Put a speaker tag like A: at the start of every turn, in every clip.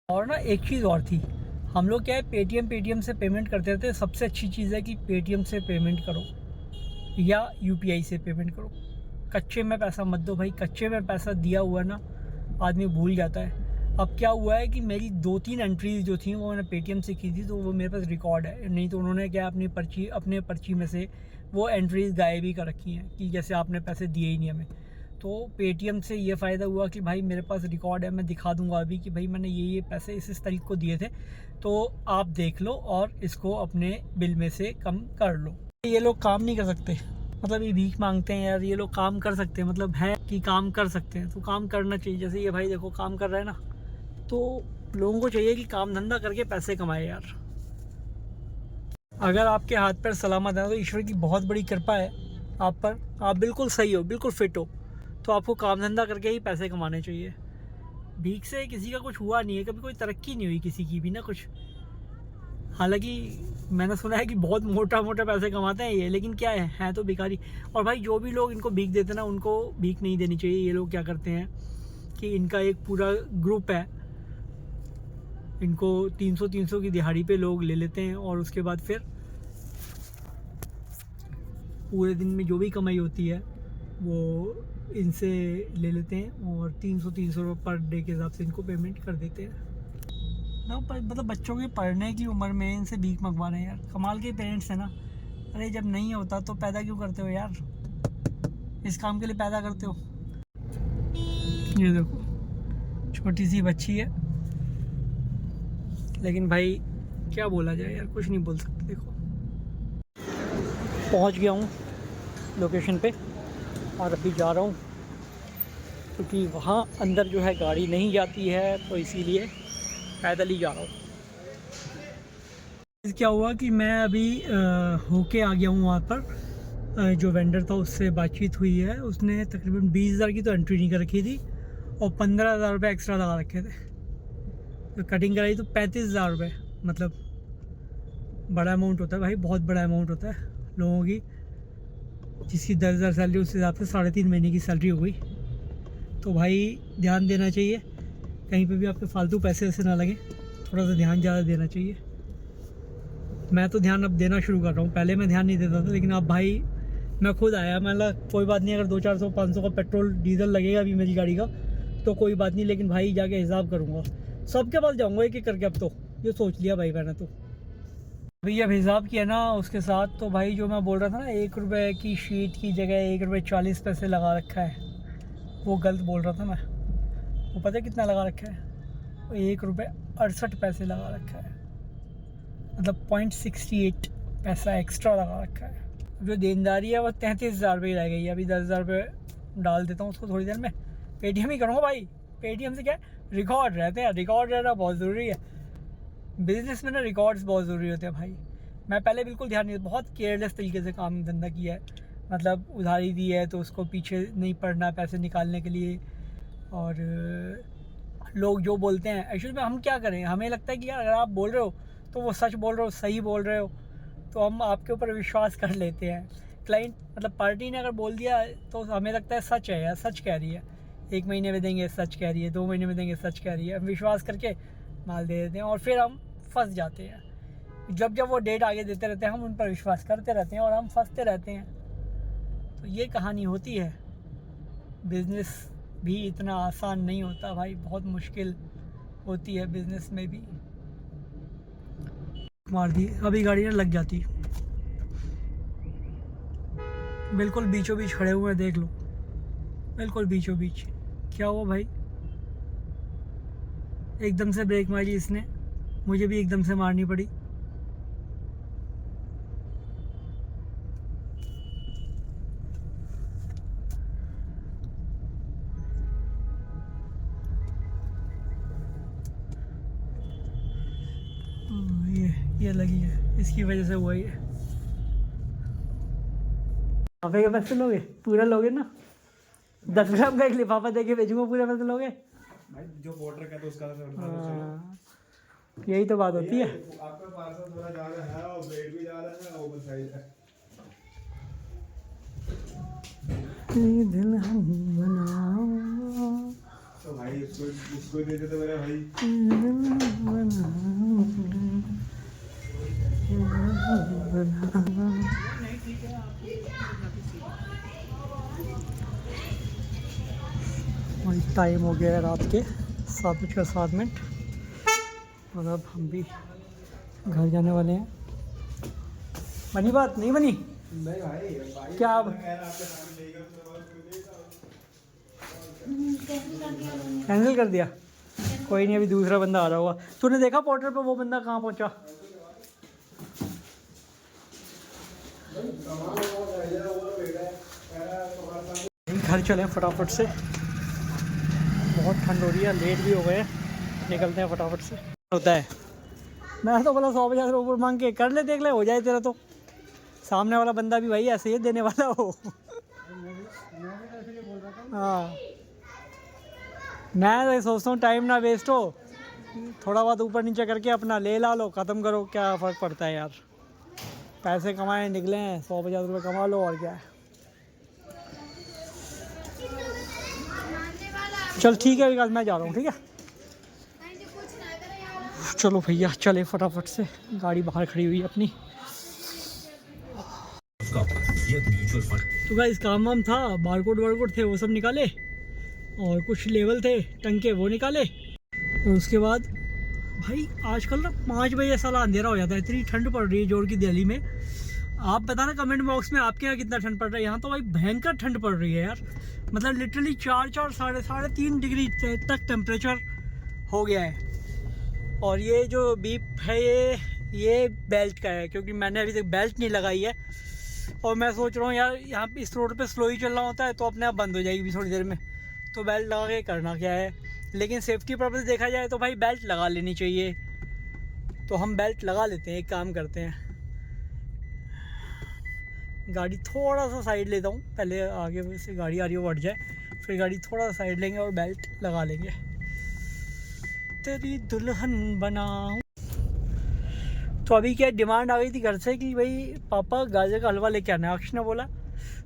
A: और ना एक चीज़ और थी, हम लोग क्या है पेटीएम से पेमेंट करते रहते हैं। सबसे अच्छी चीज़ है कि पेटीएम से पेमेंट करो या यूपीआई से पेमेंट करो। कच्चे में पैसा मत दो भाई, कच्चे में पैसा दिया हुआ ना आदमी भूल जाता है। अब क्या हुआ है कि मेरी 2-3 एंट्रीज जो थी वो मैंने पेटीएम से की थी, तो वो मेरे पास रिकॉर्ड है। नहीं तो उन्होंने क्या अपने पर्ची में से वो एंट्रीज गायब ही कर रखी हैं कि जैसे आपने पैसे दिए ही नहीं हमें। तो पेटीएम से ये फ़ायदा हुआ कि भाई मेरे पास रिकॉर्ड है, मैं दिखा दूंगा अभी कि भाई मैंने ये पैसे इस तारीख को दिए थे, तो आप देख लो और इसको अपने बिल में से कम कर लो। ये लोग काम नहीं कर सकते, मतलब ये भीख मांगते हैं यार। ये लोग काम कर सकते हैं, मतलब है कि काम कर सकते हैं तो काम करना चाहिए। जैसे ये भाई देखो काम कर रहा है ना, तो लोगों को चाहिए कि काम धंधा करके पैसे कमाए यार। अगर आपके हाथ पैर सलामत है तो ईश्वर की बहुत बड़ी कृपा है आप पर, आप बिल्कुल सही हो, बिल्कुल फिट हो, तो आपको काम धंधा करके ही पैसे कमाने चाहिए। भीख से किसी का कुछ हुआ नहीं है, कभी कोई तरक्की नहीं हुई किसी की भी ना कुछ। हालांकि मैंने सुना है कि बहुत मोटा मोटा पैसे कमाते हैं ये, लेकिन क्या है तो भिखारी। और भाई जो भी लोग इनको भीख देते हैं ना, उनको भीख नहीं देनी चाहिए। ये लोग क्या करते हैं कि इनका एक पूरा ग्रुप है, इनको 300 की दिहाड़ी पे लोग ले लेते हैं और उसके बाद फिर पूरे दिन में जो भी कमाई होती है वो इनसे ले लेते हैं और 300 रुपये पर डे के हिसाब से इनको पेमेंट कर देते हैं ना। मतलब बच्चों के पढ़ने की उम्र में इनसे भीख मंगवा रहे हैं यार। कमाल के पेरेंट्स हैं ना। अरे जब नहीं होता तो पैदा क्यों करते हो यार, इस काम के लिए पैदा करते हो। ये देखो छोटी सी बच्ची है, लेकिन भाई क्या बोला जाए यार, कुछ नहीं बोल सकते। देखो पहुंच गया हूँ लोकेशन पे और अभी जा रहा हूँ, क्योंकि वहाँ अंदर जो है गाड़ी नहीं जाती है, तो इसीलिए पैदल ही जा रहा हूँ। क्या हुआ कि मैं अभी होके आ गया हूँ वहाँ पर। जो वेंडर था उससे बातचीत हुई है, उसने तकरीबन 20,000 की तो एंट्री नहीं कर रखी थी और 15,000 रुपये एक्स्ट्रा लगा रखे थे। तो कटिंग कराई तो 35,000 रुपये, मतलब बड़ा अमाउंट होता है भाई, बहुत बड़ा अमाउंट होता है लोगों की। जिसकी 10,000 सैलरी उस हिसाब से 3.5 महीने की सैलरी हो गई। तो भाई ध्यान देना चाहिए, कहीं पे भी आपके फालतू पैसे वैसे ना लगे, थोड़ा सा ध्यान ज़्यादा देना चाहिए। मैं तो ध्यान अब देना शुरू कर रहा हूँ, पहले मैं ध्यान नहीं देता था, लेकिन अब भाई मैं खुद आया। मतलब कोई बात नहीं, अगर 200-400-500 का पेट्रोल डीजल लगेगा अभी मेरी गाड़ी का तो कोई बात नहीं, लेकिन भाई जाके हिसाब करूँगा, सबके पास जाऊँगा एक एक करके। अब तो ये सोच लिया भाई मैंने। तो अभी जब हिसाब किया ना उसके साथ, तो भाई जो मैं बोल रहा था ना 1 रुपये की शीट की जगह 1 रुपये 40 पैसे लगा रखा है, वो गलत बोल रहा था मैं। वो पता है कितना लगा रखा है, 1 रुपये 68 पैसे लगा रखा है, मतलब 0.68 पैसा एक्स्ट्रा लगा रखा है। जो देनदारी है वो 33,000 रुपये रह गई है। अभी 10,000 रुपये डाल देता हूँ उसको थोड़ी देर में, पेटीएम ही करूँगा भाई। पेटीएम से क्या रिकॉर्ड रहते हैं, रिकॉर्ड रहना बहुत ज़रूरी है बिज़नेस में ना, रिकॉर्ड्स बहुत ज़रूरी होते हैं भाई। मैं पहले बिल्कुल ध्यान नहीं, बहुत केयरलेस तरीके से काम धंधा किया है। मतलब उधारी दी है तो उसको पीछे नहीं पड़ना पैसे निकालने के लिए। और लोग जो बोलते हैं, एक्चुअली में हम क्या करें, हमें लगता है कि यार अगर आप बोल रहे हो तो वो सच बोल रहे हो, सही बोल रहे हो, तो हम आपके ऊपर विश्वास कर लेते हैं। क्लाइंट मतलब पार्टी ने अगर बोल दिया तो हमें लगता है सच है यार, सच कह रही है, 1 महीने में देंगे सच कह रही है, 2 महीने में देंगे सच कह रही है, हम विश्वास करके माल दे देते हैं और फिर हम फंस जाते हैं। जब जब वो डेट आगे देते रहते हैं हम उन पर विश्वास करते रहते हैं और हम फंसते रहते हैं। तो ये कहानी होती है। बिज़नेस भी इतना आसान नहीं होता भाई, बहुत मुश्किल होती है बिज़नेस में भी। मार दी, अभी गाड़ी ना लग जाती। बिल्कुल बीचों बीच खड़े हुए हैं, देख लो, बिल्कुल बीचों बीच। क्या हुआ भाई, एकदम से ब्रेक मारी इसने, मुझे भी एकदम से मारनी पड़ी। ये लगी है, इसकी वजह से हुआ ये। लिफाफे के पैसे लोगे, पूरा लोगे ना? 10 ग्राम का एक लिफाफा दे के भेजूंगा, पूरे पैसे लोगे
B: भाई? जो ऑर्डर कहते हैं उसका तो उठा लो, चलो।
A: यही तो बात होती है।
B: आपका पार्सल थोड़ा ज़्यादा है और वेट भी ज़्यादा है, ओवर साइज है।
A: दिल हम बनाओ।
B: तो भाई उसको दे देते मेरे भाई।
A: टाइम हो गया है रात के 7:07 और अब हम भी घर जाने वाले हैं। बनी बात नहीं बनी?
B: नहीं भाई
A: क्या अब कैंसिल कर दिया? कोई नहीं, अभी दूसरा बंदा आ रहा होगा। तूने देखा पोर्टल पे वो बंदा कहाँ पहुँचा? घर चले फटाफट से, बहुत ठंड हो रही है, लेट भी हो गए, निकलते हैं फटाफट से। होता है मैं तो बोला 100,000 ऊपर मांग के कर ले, देख ले हो जाए तेरा। तो सामने वाला बंदा भी भाई ऐसे ही देने वाला हो। हाँ, मैं तो सोचता हूँ टाइम ना वेस्ट हो, थोड़ा बहुत ऊपर नीचे करके अपना ले ला लो, ख़त्म करो, क्या फ़र्क पड़ता है यार। पैसे कमाए निकले हैं, 100-50 रुपये कमा लो और क्या है। चल ठीक है विकास, मैं जा रहा हूँ, ठीक है। चलो भैया चले फटाफट से, गाड़ी बाहर खड़ी हुई है अपनी। तो गाइस काम वाम था, बारकोड वारकोड थे वो सब निकाले, और कुछ लेवल थे टंग के वो निकाले। और उसके बाद भाई आजकल ना 5 बजे साला अंधेरा हो जाता है, इतनी ठंड पड़ रही है जोर की दिल्ली में। आप बताना कमेंट बॉक्स में आपके यहाँ कितना ठंड पड़ रहा है। यहाँ तो भाई भयंकर ठंड पड़ रही है यार, मतलब लिटरली 4 साढ़े 3 डिग्री तक टेम्परेचर हो गया है। और ये जो बीप है ये बेल्ट का है, क्योंकि मैंने अभी तक बेल्ट नहीं लगाई है। और मैं सोच रहा हूँ यार यहाँ इस रोड पे स्लो ही चलना होता है, तो अपने आप बंद हो जाएगी थोड़ी देर में, तो बेल्ट लगा के करना क्या है। लेकिन सेफ्टी पर्पज़ देखा जाए तो भाई बेल्ट लगा लेनी चाहिए, तो हम बेल्ट लगा लेते हैं। एक काम करते हैं, गाड़ी थोड़ा सा साइड लेता हूँ, पहले आगे से गाड़ी आ रही है वो हट जाए, फिर गाड़ी थोड़ा सा साइड लेंगे और बेल्ट लगा लेंगे। तेरी दुल्हन बनाऊं। तो अभी क्या डिमांड आ गई थी घर से कि भाई पापा गाजर का हलवा लेके आना है, अक्ष ने बोला।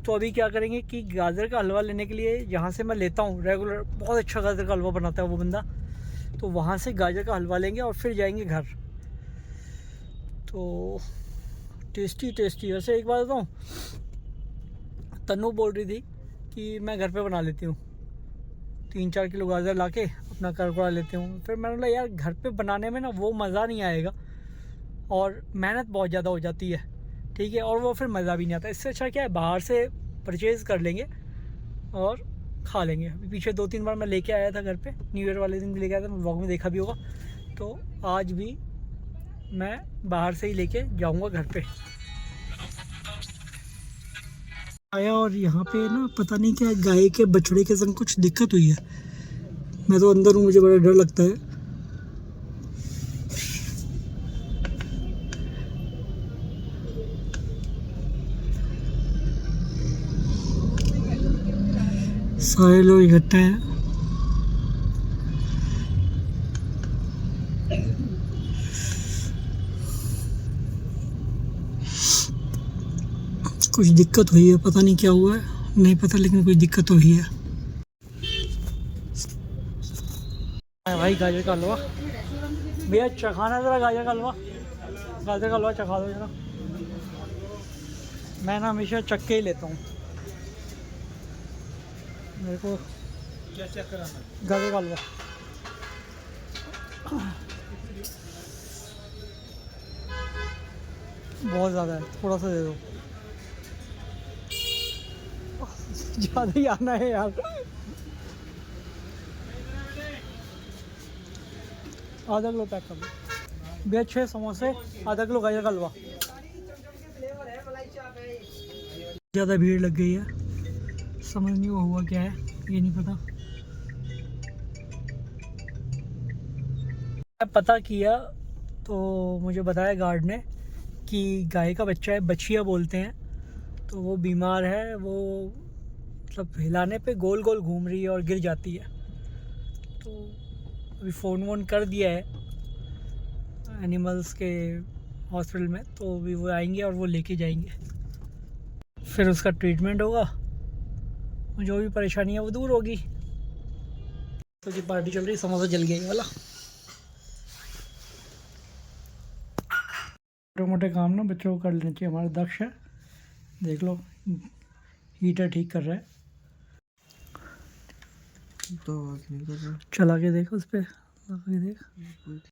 A: तो अभी क्या करेंगे कि गाजर का हलवा लेने के लिए, जहाँ से मैं लेता हूँ रेगुलर, बहुत अच्छा गाजर का हलवा बनाता है वो बंदा, तो वहाँ से गाजर का हलवा लेंगे और फिर जाएंगे घर। तो टेस्टी वैसे एक बात बताऊँ, तन्नू बोल रही थी कि मैं घर पे बना लेती हूँ, 3-4 किलो गाजर लाके अपना करकड़ा लेती हूँ। फिर मैंने बोला यार घर पे बनाने में ना वो मज़ा नहीं आएगा, और मेहनत बहुत ज़्यादा हो जाती है, ठीक है, और वो फिर मज़ा भी नहीं आता। इससे अच्छा क्या है, बाहर से परचेज़ कर लेंगे और खा लेंगे। अभी पीछे 2-3 बार मैं लेके आया था घर पे, न्यू ईयर वाले दिन भी लेके आया था, व्लॉग में देखा भी होगा। तो आज भी मैं बाहर से ही लेके जाऊँगा घर पे। आया और यहाँ पे ना पता नहीं क्या गाय के बछड़े के संग कुछ दिक्कत हुई है। मैं तो अंदर हूँ, मुझे बड़ा डर लगता है। सारे लोग इकट्ठे हैं। कुछ दिक्कत हुई है, पता नहीं क्या हुआ है, नहीं पता, लेकिन कुछ दिक्कत हुई है। भाई गाजर का हलवा भैया चखाना ज़रा, गाजर का हलवा चखा दो जरा। मैं ना हमेशा चक्के ही लेता हूँ, मेरे को
B: क्या चेक कराना?
A: गाजर का हलवा। बहुत ज़्यादा है, थोड़ा सा दे दो, ज़्यादा ही आना है यार। आधा किलो पैक कर दो भैया, 6 समोसे, आधा किलो गाजर का हलवा। ज़्यादा भीड़ लग गई है, समझ नहीं हुआ क्या है, ये नहीं पता किया। तो मुझे बताया गार्ड ने कि गाय का बच्चा है, बछिया बोलते हैं, तो वो बीमार है, वो मतलब हिलाने पे गोल गोल घूम रही है और गिर जाती है। तो अभी फ़ोन वोन कर दिया है एनिमल्स के हॉस्पिटल में, तो अभी वो आएंगे और वो लेके जाएंगे, फिर उसका ट्रीटमेंट होगा, जो भी परेशानी है वो दूर होगी। तो जी पार्टी चल रही, समोसा जल गया ये वाला। छोटे मोटे काम ना बच्चों को कर लेने चाहिए। हमारा दक्ष है, देख लो हीटर ठीक कर रहा है।
B: तो आवाज नहीं कर रहा।
A: चला के देख, उस पर लगा के देख।